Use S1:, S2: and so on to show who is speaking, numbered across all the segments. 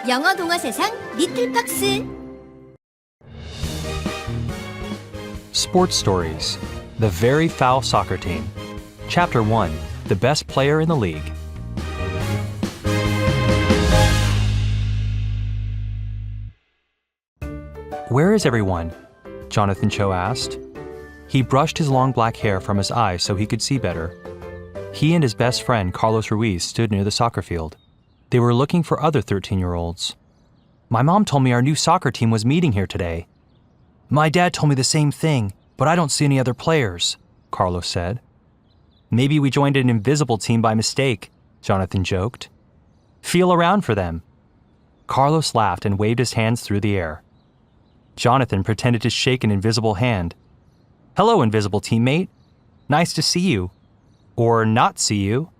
S1: 영어 동화 세상 리틀팍스.
S2: Sports Stories, The Very Foul Soccer Team. Chapter 1, The Best Player in the League. Where is everyone? Jonathan Cho asked. He brushed his long black hair from his eyes so he could see better. He and his best friend Carlos Ruiz stood near the soccer field. They were looking for other 13-year-olds. My mom told me our new soccer team was meeting here today. My dad told me the same thing, but I don't see any other players, Carlos said. Maybe we joined an invisible team by mistake, Jonathan joked. Feel around for them. Carlos laughed and waved his hands through the air. Jonathan pretended to shake an invisible hand. Hello, invisible teammate. Nice to see you. Or not see you.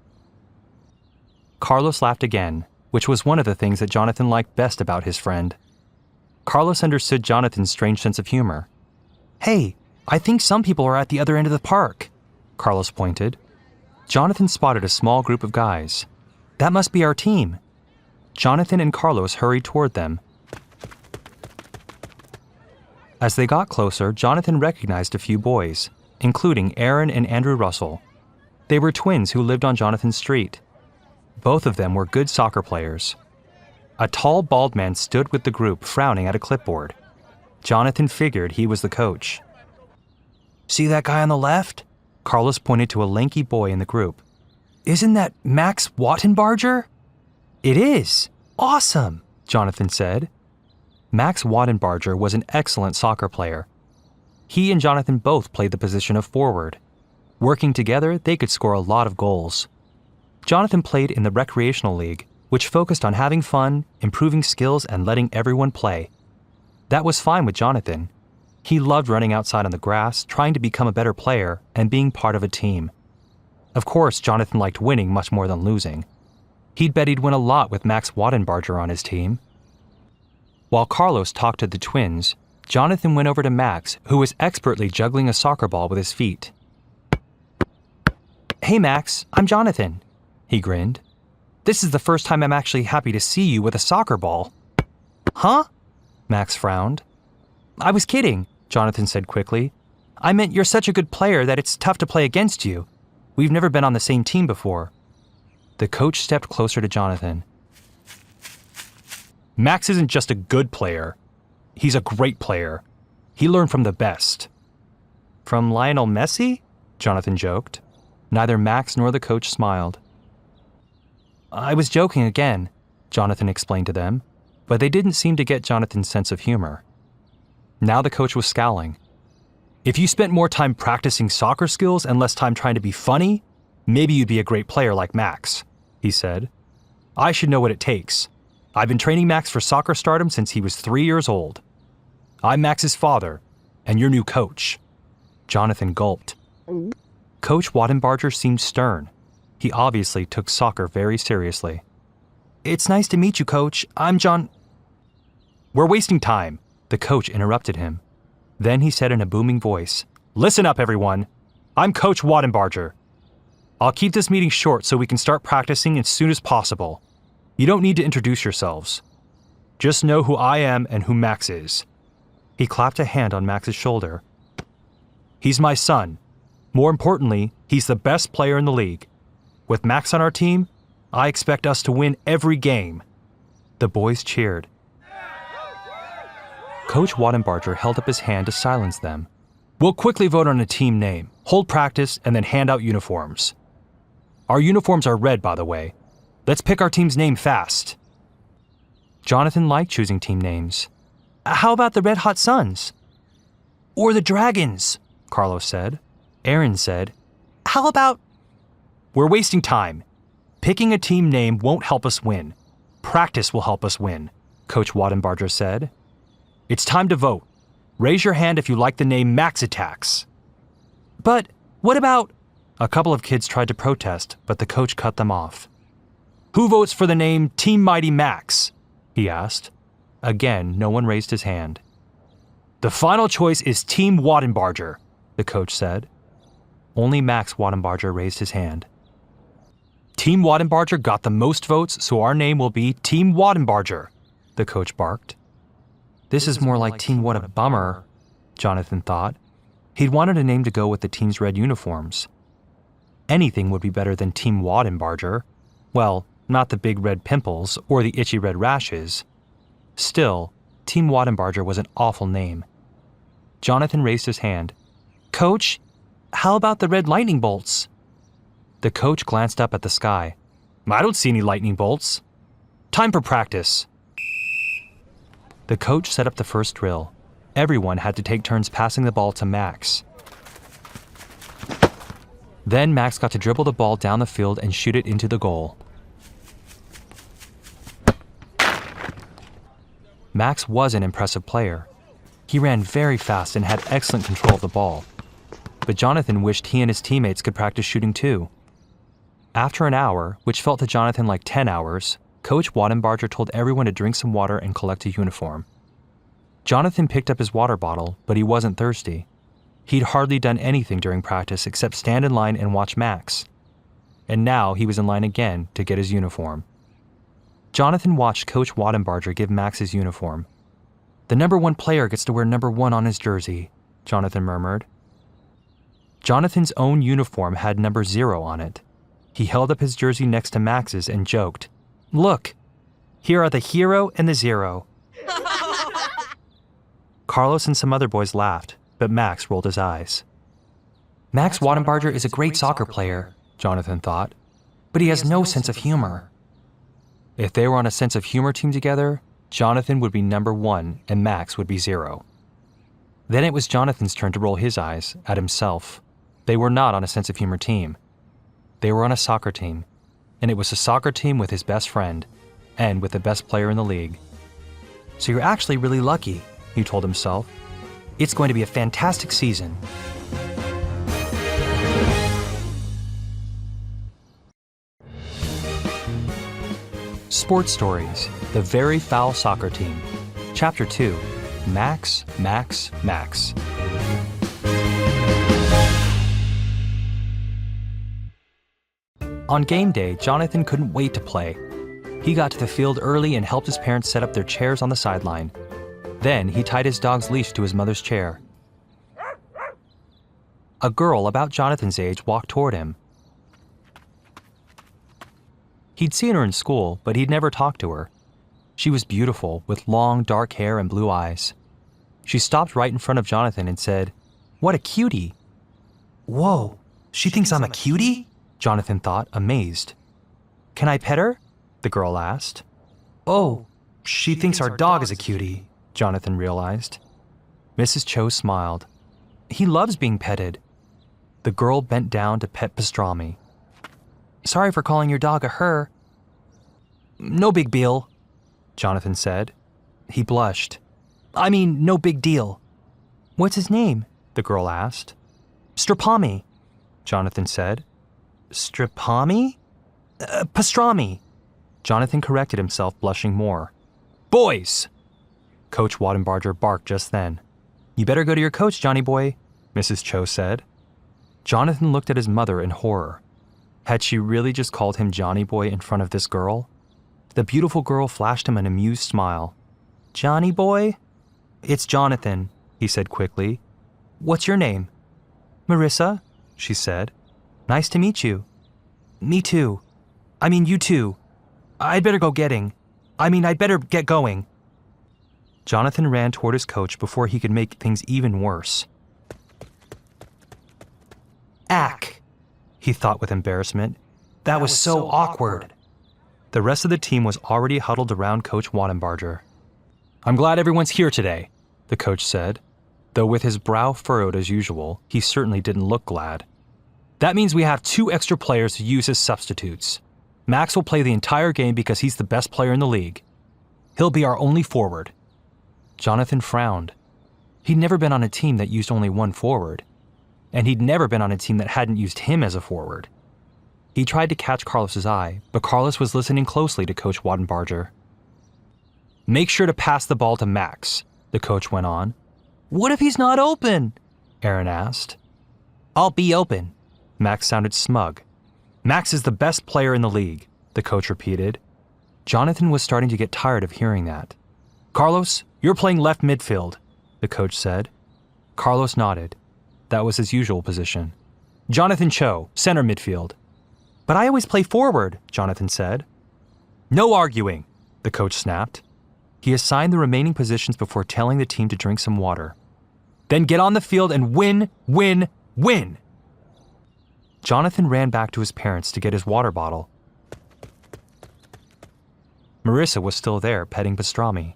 S2: Carlos laughed again, which was one of the things that Jonathan liked best about his friend. Carlos understood Jonathan's strange sense of humor. Hey, I think some people are at the other end of the park, Carlos pointed. Jonathan spotted a small group of guys. That must be our team. Jonathan and Carlos hurried toward them. As they got closer, Jonathan recognized a few boys, including Aaron and Andrew Russell. They were twins who lived on Jonathan's street. Both of them were good soccer players. A tall, bald man stood with the group, frowning at a clipboard. Jonathan figured he was the coach. See that guy on the left? Carlos pointed to a lanky boy in the group. Isn't that Max Wattenbarger? It is. Awesome, Jonathan said. Max Wattenbarger was an excellent soccer player. He and Jonathan both played the position of forward. Working together, they could score a lot of goals. Jonathan played in the recreational league, which focused on having fun, improving skills, and letting everyone play. That was fine with Jonathan. He loved running outside on the grass, trying to become a better player, and being part of a team. Of course, Jonathan liked winning much more than losing. He'd bet he'd win a lot with Max Wattenbarger on his team. While Carlos talked to the twins, Jonathan went over to Max, who was expertly juggling a soccer ball with his feet. Hey Max, I'm Jonathan, he grinned. This is the first time I'm actually happy to see you with a soccer ball. Huh? Max frowned. I was kidding, Jonathan said quickly. I meant you're such a good player that it's tough to play against you. We've never been on the same team before. The coach stepped closer to Jonathan. Max isn't just a good player. He's a great player. He learned from the best. From Lionel Messi? Jonathan joked. Neither Max nor the coach smiled. I was joking again, Jonathan explained to them, but they didn't seem to get Jonathan's sense of humor. Now the coach was scowling. If you spent more time practicing soccer skills and less time trying to be funny, maybe you'd be a great player like Max, he said. I should know what it takes. I've been training Max for soccer stardom since he was 3 years old. I'm Max's father, and your new coach. Jonathan gulped. Coach Wattenbarger seemed stern. He obviously took soccer very seriously. It's nice to meet you, Coach. I'm John... We're wasting time, the coach interrupted him. Then he said in a booming voice, Listen up, everyone. I'm Coach Wattenbarger. I'll keep this meeting short so we can start practicing as soon as possible. You don't need to introduce yourselves. Just know who I am and who Max is. He clapped a hand on Max's shoulder. He's my son. More importantly, he's the best player in the league. With Max on our team, I expect us to win every game. The boys cheered. Coach Wattenbarger held up his hand to silence them. We'll quickly vote on a team name, hold practice, and then hand out uniforms. Our uniforms are red, by the way. Let's pick our team's name fast. Jonathan liked choosing team names. How about the Red Hot Suns? Or the Dragons, Carlos said. Aaron said, How about... We're wasting time. Picking a team name won't help us win. Practice will help us win, Coach Wattenbarger said. It's time to vote. Raise your hand if you like the name Max Attacks. But what about... A couple of kids tried to protest, but the coach cut them off. Who votes for the name Team Mighty Max? He asked. Again, no one raised his hand. The final choice is Team Wattenbarger, the coach said. Only Max Wattenbarger raised his hand. Team Wattenbarger got the most votes, so our name will be Team Wattenbarger, the coach barked. This is more like Team What a Bummer, Jonathan thought. He'd wanted a name to go with the team's red uniforms. Anything would be better than Team Waddenbarger. Well, not the big red pimples or the itchy red rashes. Still, Team Waddenbarger was an awful name. Jonathan raised his hand. Coach, how about the red lightning bolts? The coach glanced up at the sky. I don't see any lightning bolts. Time for practice. The coach set up the first drill. Everyone had to take turns passing the ball to Max. Then Max got to dribble the ball down the field and shoot it into the goal. Max was an impressive player. He ran very fast and had excellent control of the ball. But Jonathan wished he and his teammates could practice shooting too. After an hour, which felt to Jonathan like 10 hours, Coach Waddenbarger told everyone to drink some water and collect a uniform. Jonathan picked up his water bottle, but he wasn't thirsty. He'd hardly done anything during practice except stand in line and watch Max. And now he was in line again to get his uniform. Jonathan watched Coach Waddenbarger give Max his uniform. The number 1 player gets to wear number 1 on his jersey, Jonathan murmured. Jonathan's own uniform had number 0 on it. He held up his jersey next to Max's and joked, Look, here are the hero and the 0. Carlos and some other boys laughed, but Max rolled his eyes. Max Waddenbarger is a great soccer player, Jonathan thought, but he has no sense of humor. If they were on a sense of humor team together, Jonathan would be number 1 and Max would be 0. Then it was Jonathan's turn to roll his eyes at himself. They were not on a sense of humor team. They were on a soccer team, and it was a soccer team with his best friend and with the best player in the league. So you're actually really lucky, he told himself. It's going to be a fantastic season. Sports Stories, The Very Foul Soccer Team. Chapter 2, Max, Max, Max. On game day, Jonathan couldn't wait to play. He got to the field early and helped his parents set up their chairs on the sideline. Then he tied his dog's leash to his mother's chair. A girl about Jonathan's age walked toward him. He'd seen her in school, but he'd never talked to her. She was beautiful, with long, dark hair and blue eyes. She stopped right in front of Jonathan and said, "What a cutie." "Whoa, she thinks I'm a cutie?" Jonathan thought, amazed. "Can I pet her?" the girl asked. "Oh, she thinks our dog is a cutie," Jonathan realized. Mrs. Cho smiled. "He loves being petted." The girl bent down to pet Pastrami. "Sorry for calling your dog a her." "No big deal," Jonathan said. He blushed. "I mean, no big deal." "What's his name?" the girl asked. "Strapami," Jonathan said. "Strapami?" "Pastrami," Jonathan corrected himself, blushing more. "Boys!" Coach Waddenbarger barked just then. "You better go to your coach, Johnny boy," Mrs. Cho said. Jonathan looked at his mother in horror. Had she really just called him Johnny boy in front of this girl? The beautiful girl flashed him an amused smile. "Johnny boy?" "It's Jonathan," he said quickly. "What's your name?" "Marissa," she said. "Nice to meet you." "Me too. I mean, you too. I'd better get going." Jonathan ran toward his coach before he could make things even worse. "Ack," he thought with embarrassment. "That was so awkward." The rest of the team was already huddled around Coach Waddenbarger. "I'm glad everyone's here today," the coach said. Though with his brow furrowed as usual, he certainly didn't look glad. "That means we have 2 extra players to use as substitutes. Max will play the entire game because he's the best player in the league. He'll be our only forward." Jonathan frowned. He'd never been on a team that used only one forward. And he'd never been on a team that hadn't used him as a forward. He tried to catch Carlos's eye, but Carlos was listening closely to Coach Waddenbarger. "Make sure to pass the ball to Max," the coach went on. "What if he's not open?" Aaron asked. "I'll be open." Max sounded smug. "Max is the best player in the league," the coach repeated. Jonathan was starting to get tired of hearing that. Carlos, you're playing left midfield, the coach said. Carlos nodded. That was his usual position. Jonathan Cho, center midfield. But I always play forward, Jonathan said. No arguing, the coach snapped. He assigned the remaining positions before telling the team to drink some water. Then get on the field and win, win, win! Jonathan ran back to his parents to get his water bottle. Marissa was still there, petting Pastrami.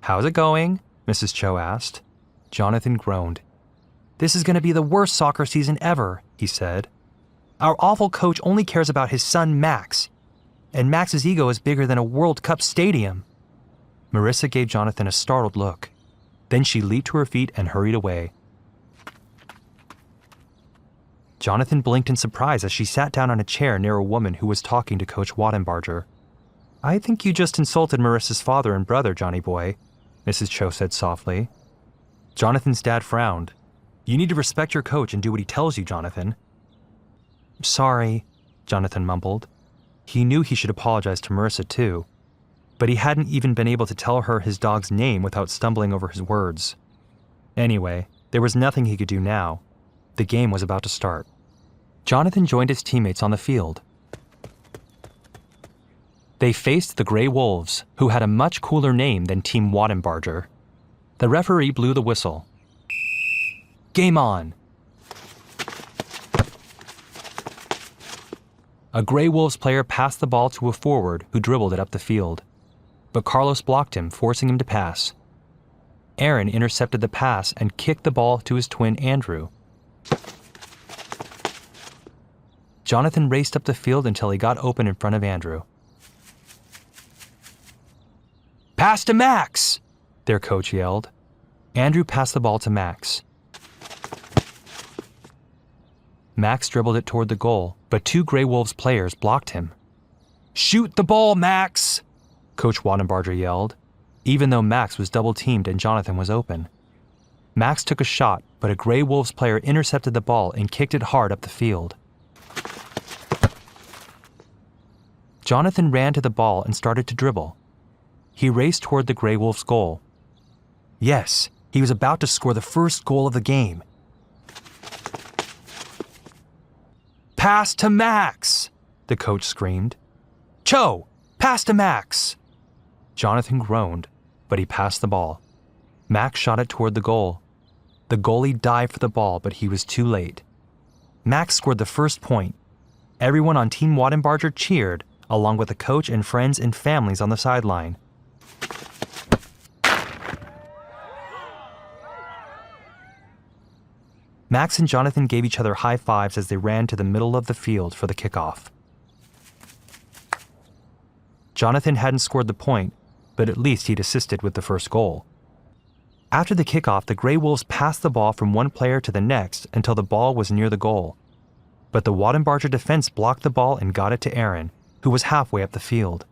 S2: How's it going? Mrs. Cho asked. Jonathan groaned. This is going to be the worst soccer season ever, he said. Our awful coach only cares about his son Max. And Max's ego is bigger than a World Cup stadium. Marissa gave Jonathan a startled look. Then she leaped to her feet and hurried away. Jonathan blinked in surprise as she sat down on a chair near a woman who was talking to Coach Wattenbarger. I think you just insulted Marissa's father and brother, Johnny boy, Mrs. Cho said softly. Jonathan's dad frowned. You need to respect your coach and do what he tells you, Jonathan. Sorry, Jonathan mumbled. He knew he should apologize to Marissa too, but he hadn't even been able to tell her his dog's name without stumbling over his words. Anyway, there was nothing he could do now. The game was about to start. Jonathan joined his teammates on the field. They faced the Grey Wolves, who had a much cooler name than Team Wattenbarger. The referee blew the whistle. Game on! A Grey Wolves player passed the ball to a forward who dribbled it up the field. But Carlos blocked him, forcing him to pass. Aaron intercepted the pass and kicked the ball to his twin Andrew. Jonathan raced up the field until he got open in front of Andrew. Pass to Max! Their coach yelled. Andrew passed the ball to Max. Max dribbled it toward the goal, but two Grey Wolves players blocked him. Shoot the ball, Max! Coach Wattenbarger yelled, even though Max was double-teamed and Jonathan was open. Max took a shot, but a Grey Wolves player intercepted the ball and kicked it hard up the field. Jonathan ran to the ball and started to dribble. He raced toward the Grey Wolves' goal. Yes, he was about to score the first goal of the game. Pass to Max! The coach screamed. Cho! Pass to Max! Jonathan groaned, but he passed the ball. Max shot it toward the goal. The goalie dived for the ball, but he was too late. Max scored the first point. Everyone on Team Wattenbarger cheered, along with the coach and friends and families on the sideline. Max and Jonathan gave each other high fives as they ran to the middle of the field for the kickoff. Jonathan hadn't scored the point, but at least he'd assisted with the first goal. After the kickoff, the Grey Wolves passed the ball from one player to the next until the ball was near the goal. But the Wattenbarger defense blocked the ball and got it to Aaron, who was halfway up the field.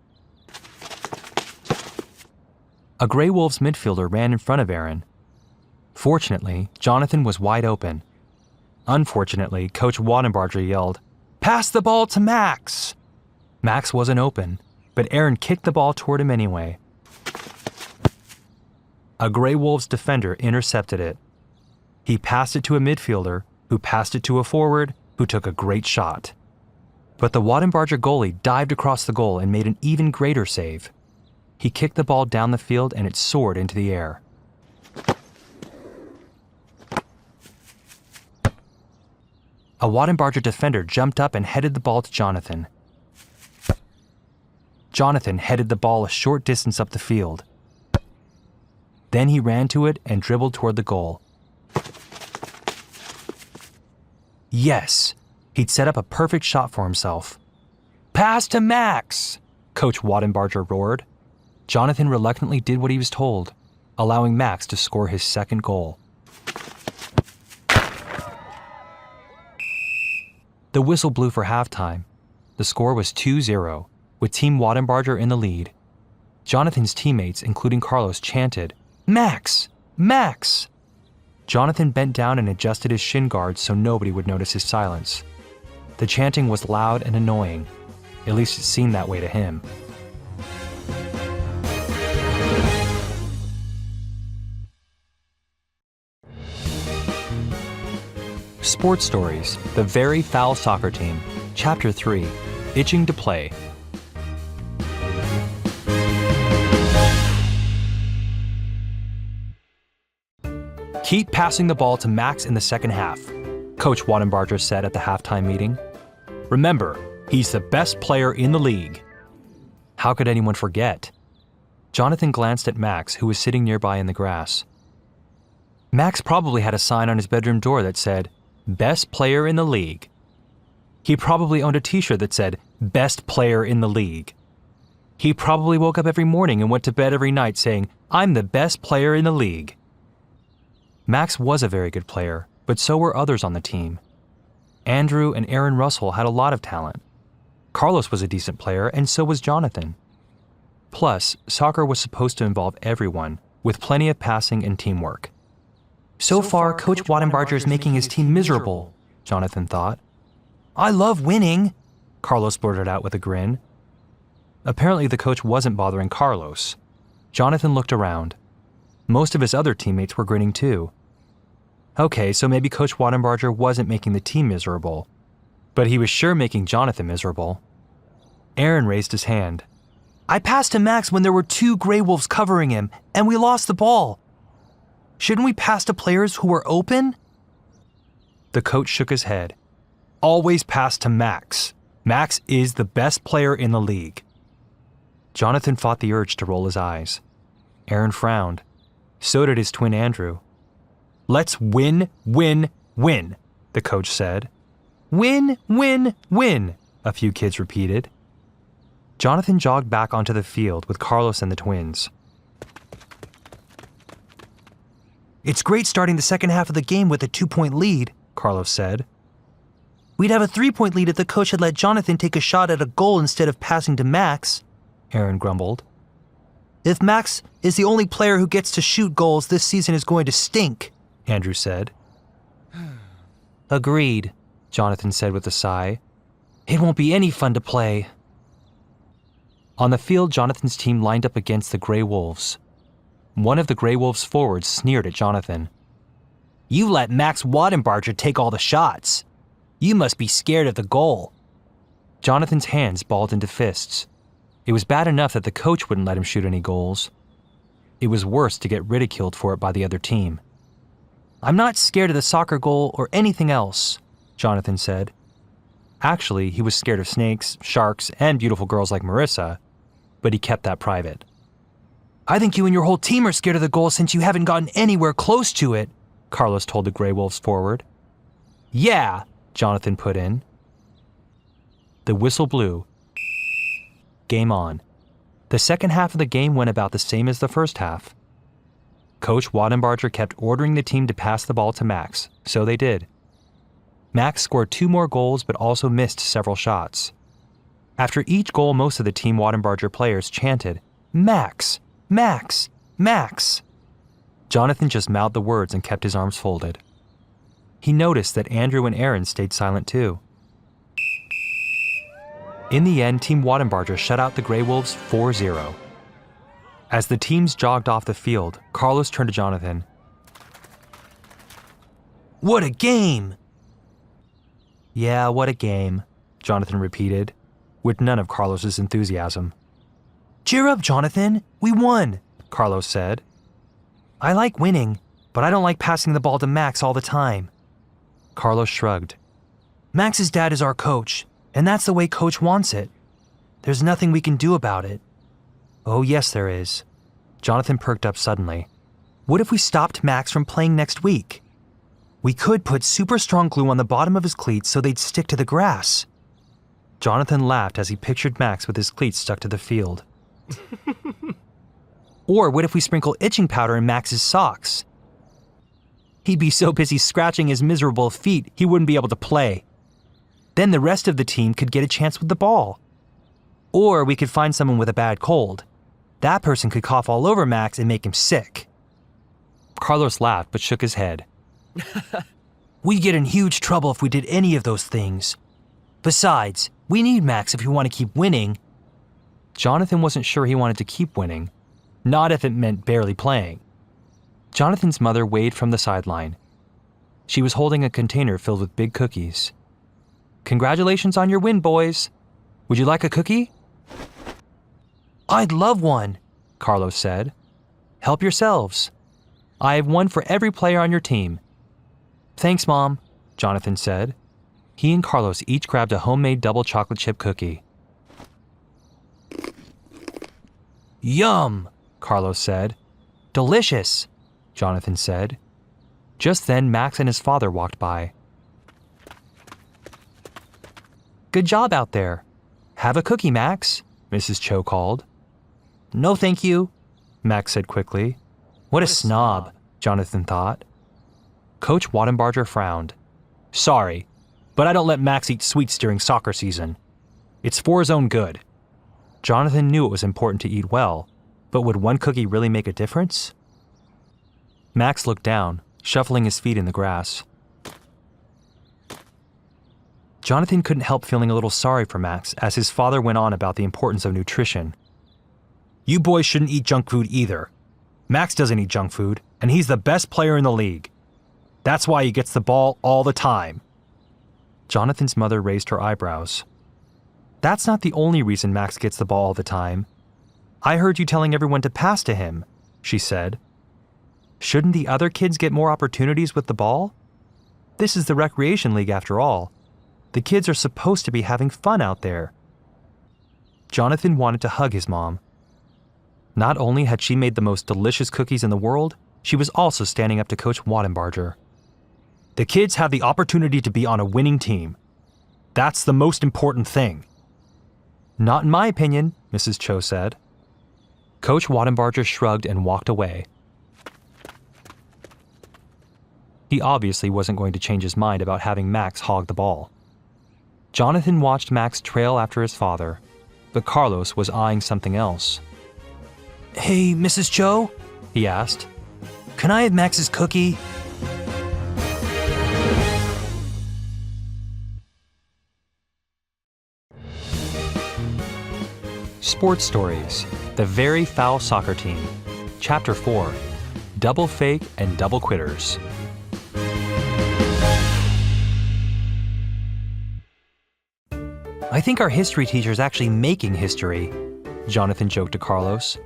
S2: A Grey Wolves midfielder ran in front of Aaron. Fortunately, Jonathan was wide open. Unfortunately, Coach Wattenbarger yelled, "Pass the ball to Max!" Max wasn't open, but Aaron kicked the ball toward him anyway. A Grey Wolves defender intercepted it. He passed it to a midfielder, who passed it to a forward, who took a great shot. But the Wattenbarger goalie dived across the goal and made an even greater save. He kicked the ball down the field and it soared into the air. A Wattenbarger defender jumped up and headed the ball to Jonathan. Jonathan headed the ball a short distance up the field. Then he ran to it and dribbled toward the goal. Yes, he'd set up a perfect shot for himself. Pass to Max! Coach Wattenbarger roared. Jonathan reluctantly did what he was told, allowing Max to score his second goal. The whistle blew for halftime. The score was 2-0, with Team Wattenbarger in the lead. Jonathan's teammates, including Carlos, chanted, "Max! Max!" Jonathan bent down and adjusted his shin guards so nobody would notice his silence. The chanting was loud and annoying. At least it seemed that way to him. Sports Stories, The Very Foul Soccer Team, Chapter 3, Itching to Play. Keep passing the ball to Max in the second half, Coach Waddenbarger said at the halftime meeting. Remember, he's the best player in the league. How could anyone forget? Jonathan glanced at Max, who was sitting nearby in the grass. Max probably had a sign on his bedroom door that said, Best Player in the League. He probably owned a t-shirt that said, Best Player in the League. He probably woke up every morning and went to bed every night saying, I'm the best player in the league. Max was a very good player, but so were others on the team. Andrew and Aaron Russell had a lot of talent. Carlos was a decent player, and so was Jonathan. Plus, soccer was supposed to involve everyone, with plenty of passing and teamwork. So far, Coach Waddenbarger is making his team miserable, Jonathan thought. I love winning, Carlos blurted out with a grin. Apparently, the coach wasn't bothering Carlos. Jonathan looked around. Most of his other teammates were grinning too. Okay, so maybe Coach Waddenbarger wasn't making the team miserable, but he was sure making Jonathan miserable. Aaron raised his hand. I passed to Max when there were 2 Grey Wolves covering him, and we lost the ball. Shouldn't we pass to players who were open? The coach shook his head. Always pass to Max. Max is the best player in the league. Jonathan fought the urge to roll his eyes. Aaron frowned. So did his twin Andrew. Let's win, win, win, the coach said. Win, win, win, a few kids repeated. Jonathan jogged back onto the field with Carlos and the twins. It's great starting the second half of the game with a 2-point lead, Carlos said. We'd have a 3-point lead if the coach had let Jonathan take a shot at a goal instead of passing to Max, Aaron grumbled. If Max is the only player who gets to shoot goals, this season is going to stink, Andrew said. Agreed, Jonathan said with a sigh. It won't be any fun to play. On the field, Jonathan's team lined up against the Grey Wolves. One of the Grey Wolves' forwards sneered at Jonathan. You let Max Waddenbarger take all the shots. You must be scared of the goal. Jonathan's hands balled into fists. It was bad enough that the coach wouldn't let him shoot any goals. It was worse to get ridiculed for it by the other team. I'm not scared of the soccer goal or anything else, Jonathan said. Actually, he was scared of snakes, sharks, and beautiful girls like Marissa, but he kept that private. I think you and your whole team are scared of the goal since you haven't gotten anywhere close to it, Carlos told the Grey Wolves forward. Yeah, Jonathan put in. The whistle blew. Game on. The second half of the game went about the same as the first half. Coach Waddenbarger kept ordering the team to pass the ball to Max, so they did. Max scored 2 more goals but also missed several shots. After each goal, most of the Team Waddenbarger players chanted, Max! Max! Max! Jonathan just mouthed the words and kept his arms folded. He noticed that Andrew and Aaron stayed silent too. In the end, Team Waddenbarger shut out the Grey Wolves 4-0. As the teams jogged off the field, Carlos turned to Jonathan. What a game! Yeah, what a game, Jonathan repeated, with none of Carlos's enthusiasm. Cheer up, Jonathan! We won, Carlos said. I like winning, but I don't like passing the ball to Max all the time. Carlos shrugged. Max's dad is our coach, and that's the way Coach wants it. There's nothing we can do about it. Oh, yes, there is. Jonathan perked up suddenly. What if we stopped Max from playing next week? We could put super strong glue on the bottom of his cleats so they'd stick to the grass. Jonathan laughed as he pictured Max with his cleats stuck to the field. Or what if we sprinkle itching powder in Max's socks? He'd be so busy scratching his miserable feet he wouldn't be able to play. Then the rest of the team could get a chance with the ball. Or we could find someone with a bad cold. That person could cough all over Max and make him sick. Carlos laughed but shook his head. We'd get in huge trouble if we did any of those things. Besides, we need Max if we want to keep winning. Jonathan wasn't sure he wanted to keep winning, not if it meant barely playing. Jonathan's mother waved from the sideline. She was holding a container filled with big cookies. "Congratulations on your win, boys. Would you like a cookie?" "I'd love one," Carlos said. "Help yourselves. I have one for every player on your team." "Thanks, Mom," Jonathan said. He and Carlos each grabbed a homemade double chocolate chip cookie. "Yum," Carlos said. "Delicious," Jonathan said. Just then, Max and his father walked by. "Good job out there. Have a cookie, Max," Mrs. Cho called. "No, thank you," Max said quickly. What a snob, Jonathan thought. Coach Wattenbarger frowned. "Sorry, but I don't let Max eat sweets during soccer season. It's for his own good." Jonathan knew it was important to eat well, but would one cookie really make a difference? Max looked down, shuffling his feet in the grass. Jonathan couldn't help feeling a little sorry for Max as his father went on about the importance of nutrition. "You boys shouldn't eat junk food either. Max doesn't eat junk food, and he's the best player in the league. That's why he gets the ball all the time." Jonathan's mother raised her eyebrows. "That's not the only reason Max gets the ball all the time. I heard you telling everyone to pass to him," she said. "Shouldn't the other kids get more opportunities with the ball? This is the recreation league after all. The kids are supposed to be having fun out there." Jonathan wanted to hug his mom. Not only had she made the most delicious cookies in the world, she was also standing up to Coach Wattenbarger. "The kids have the opportunity to be on a winning team. That's the most important thing." "Not in my opinion," Mrs. Cho said. Coach Wattenbarger shrugged and walked away. He obviously wasn't going to change his mind about having Max hog the ball. Jonathan watched Max trail after his father, but Carlos was eyeing something else. "Hey, Mrs. Cho?" he asked. "Can I have Max's cookie?" Sports Stories, The Very Foul Soccer Team, Chapter 4, Double Fake and Double Quitters. "I think our history teacher is actually making history," Jonathan joked to Carlos.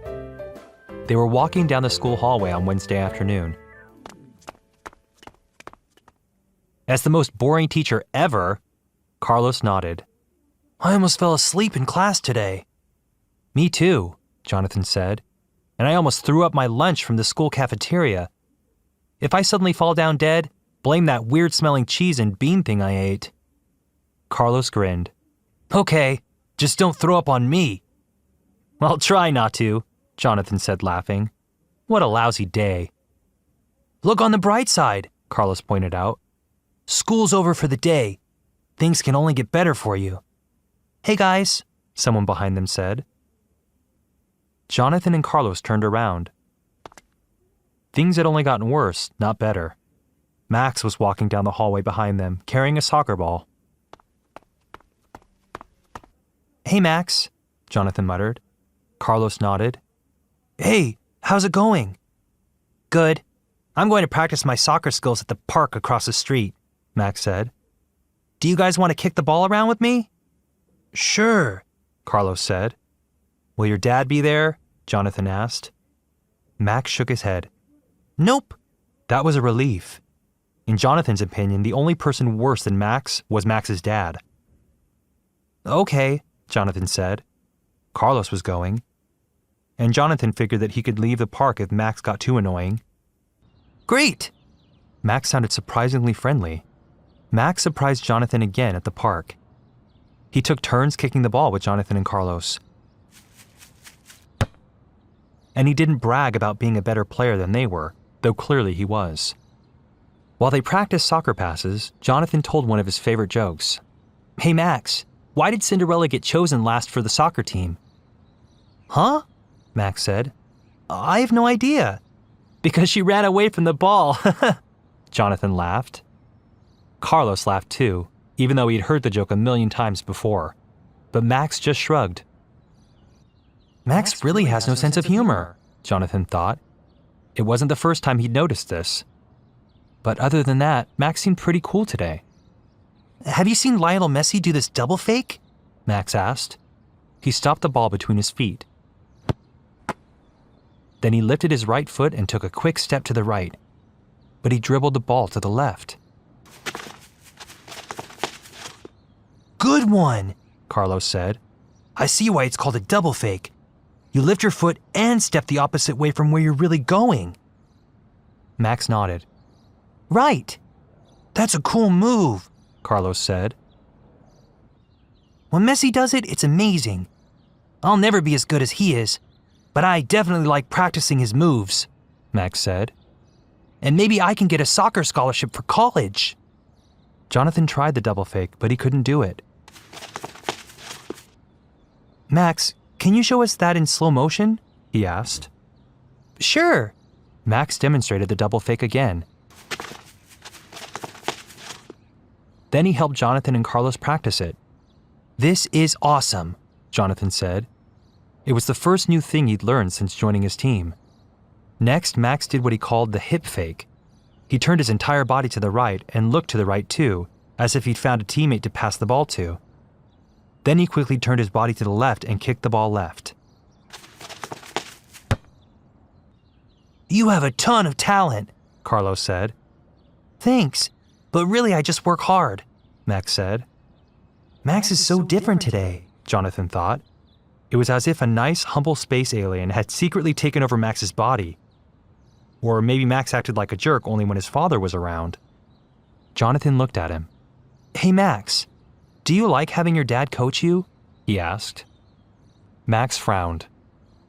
S2: They were walking down the school hallway on Wednesday afternoon. "As the most boring teacher ever," Carlos nodded. "I almost fell asleep in class today." "Me too," Jonathan said. "And I almost threw up my lunch from the school cafeteria. If I suddenly fall down dead, blame that weird-smelling cheese and bean thing I ate." Carlos grinned. "Okay, just don't throw up on me." "I'll try not to," Jonathan said, laughing. "What a lousy day." "Look on the bright side," Carlos pointed out. "School's over for the day. Things can only get better for you." "Hey guys," someone behind them said. Jonathan and Carlos turned around. Things had only gotten worse, not better. Max was walking down the hallway behind them, carrying a soccer ball. "Hey, Max," Jonathan muttered. Carlos nodded. "Hey, how's it going?" "Good. I'm going to practice my soccer skills at the park across the street," Max said. "Do you guys want to kick the ball around with me?" "Sure," Carlos said. "Will your dad be there?" Jonathan asked. Max shook his head. "Nope." That was a relief. In Jonathan's opinion, the only person worse than Max was Max's dad. "Okay," Jonathan said. Carlos was going. And Jonathan figured that he could leave the park if Max got too annoying. "Great!" Max sounded surprisingly friendly. Max surprised Jonathan again at the park. He took turns kicking the ball with Jonathan and Carlos. And he didn't brag about being a better player than they were, though clearly he was. While they practiced soccer passes, Jonathan told one of his favorite jokes. "Hey Max, why did Cinderella get chosen last for the soccer team?" "Huh?" Max said. "I have no idea." "Because she ran away from the ball," Jonathan laughed. Carlos laughed too, even though he'd heard the joke a million times before. But Max just shrugged. Max really has no sense of humor, Jonathan thought. It wasn't the first time he'd noticed this. But other than that, Max seemed pretty cool today.
S3: Have you seen Lionel Messi do this double fake?
S2: Max asked. He stopped the ball between his feet. Then he lifted his right foot and took a quick step to the right. But he dribbled the ball to the left.
S3: Good one,
S2: Carlos said.
S3: I see why it's called a double fake. You lift your foot and step the opposite way from where you're really going.
S2: Max nodded.
S3: Right. That's a cool move,
S2: Carlos said.
S3: When Messi does it, it's amazing. I'll never be as good as he is, but I definitely like practicing his moves,
S2: Max said.
S3: And maybe I can get a soccer scholarship for college.
S2: Jonathan tried the double fake, but he couldn't do it. Max, can you show us that in slow motion? He asked.
S3: Sure.
S2: Max demonstrated the double fake again. Then he helped Jonathan and Carlos practice it.
S3: This is awesome,
S2: Jonathan said. It was the first new thing he'd learned since joining his team. Next, Max did what he called the hip fake. He turned his entire body to the right and looked to the right too, as if he'd found a teammate to pass the ball to. Then he quickly turned his body to the left and kicked the ball left.
S3: You have a ton of talent,
S2: Carlos said.
S3: Thanks, but really I just work hard,
S2: Max said.
S3: Max is so different today,
S2: Jonathan thought. It was as if a nice, humble space alien had secretly taken over Max's body. Or maybe Max acted like a jerk only when his father was around. Jonathan looked at him.
S3: Hey Max, do you like having your dad coach you?
S2: He asked. Max frowned.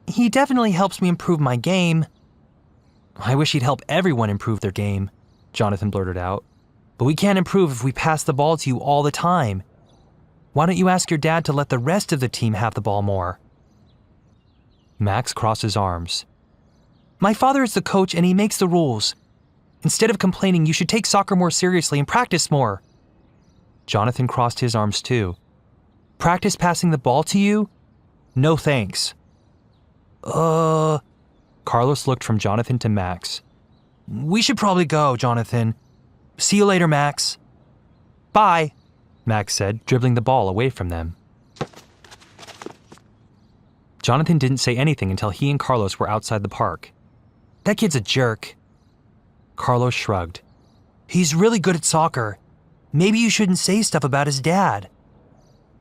S3: He definitely helps me improve my game.
S2: I wish he'd help everyone improve their game, Jonathan blurted out. But we can't improve if we pass the ball to you all the time. Why don't you ask your dad to let the rest of the team have the ball more? Max crossed his arms.
S3: My father is the coach and he makes the rules. Instead of complaining, you should take soccer more seriously and practice more.
S2: Jonathan crossed his arms too. Practice passing the ball to you? No thanks. Carlos looked from Jonathan to Max.
S3: We should probably go, Jonathan. See you later, Max.
S2: Bye, Max said, dribbling the ball away from them. Jonathan didn't say anything until he and Carlos were outside the park.
S3: That kid's a jerk.
S2: Carlos shrugged.
S3: He's really good at soccer. Maybe you shouldn't say stuff about his dad.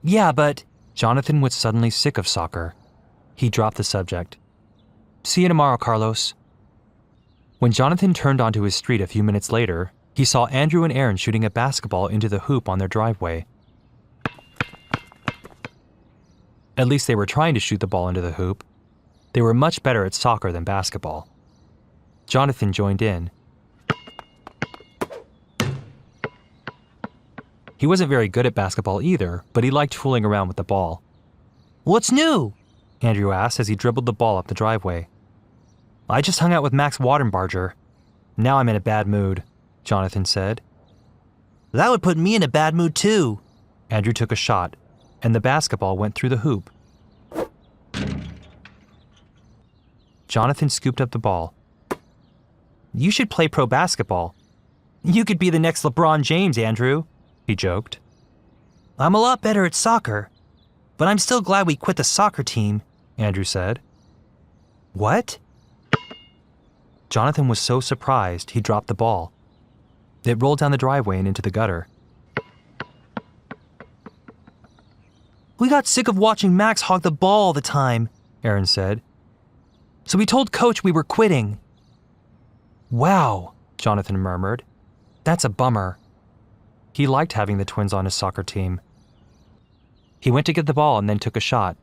S2: Yeah, but Jonathan was suddenly sick of soccer. He dropped the subject. See you tomorrow, Carlos. When Jonathan turned onto his street a few minutes later, he saw Andrew and Aaron shooting a basketball into the hoop on their driveway. At least they were trying to shoot the ball into the hoop. They were much better at soccer than basketball. Jonathan joined in. He wasn't very good at basketball either, but he liked fooling around with the ball.
S3: What's new?
S2: Andrew asked as he dribbled the ball up the driveway. I just hung out with Max Wadenbarger. Now I'm in a bad mood, Jonathan said.
S3: That would put me in a bad mood too.
S2: Andrew took a shot, and the basketball went through the hoop. Jonathan scooped up the ball. You should play pro basketball. You could be the next LeBron James, Andrew, he joked.
S3: I'm a lot better at soccer, but I'm still glad we quit the soccer team,
S2: Andrew said.
S3: What?
S2: Jonathan was so surprised he dropped the ball. It rolled down the driveway and into the gutter.
S3: We got sick of watching Max hog the ball all the time,
S2: Aaron said.
S3: So we told Coach we were quitting.
S2: Wow, Jonathan murmured. That's a bummer. He liked having the twins on his soccer team. He went to get the ball and then took a shot.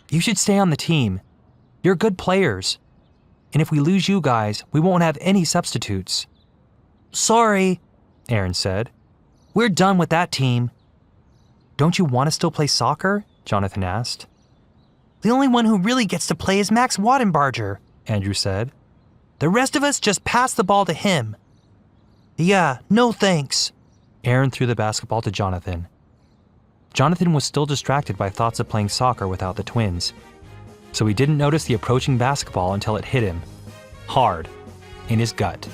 S2: You should stay on the team. You're good players. And if we lose you guys, we won't have any substitutes.
S3: Sorry,
S2: Aaron said.
S3: We're done with that team.
S2: Don't you want to still play soccer? Jonathan asked.
S3: The only one who really gets to play is Max Wadenbarger,
S2: Andrew said.
S3: The rest of us just pass the ball to him. Yeah, no thanks.
S2: Aaron threw the basketball to Jonathan. Jonathan was still distracted by thoughts of playing soccer without the twins, so he didn't notice the approaching basketball until it hit him. Hard. in his gut.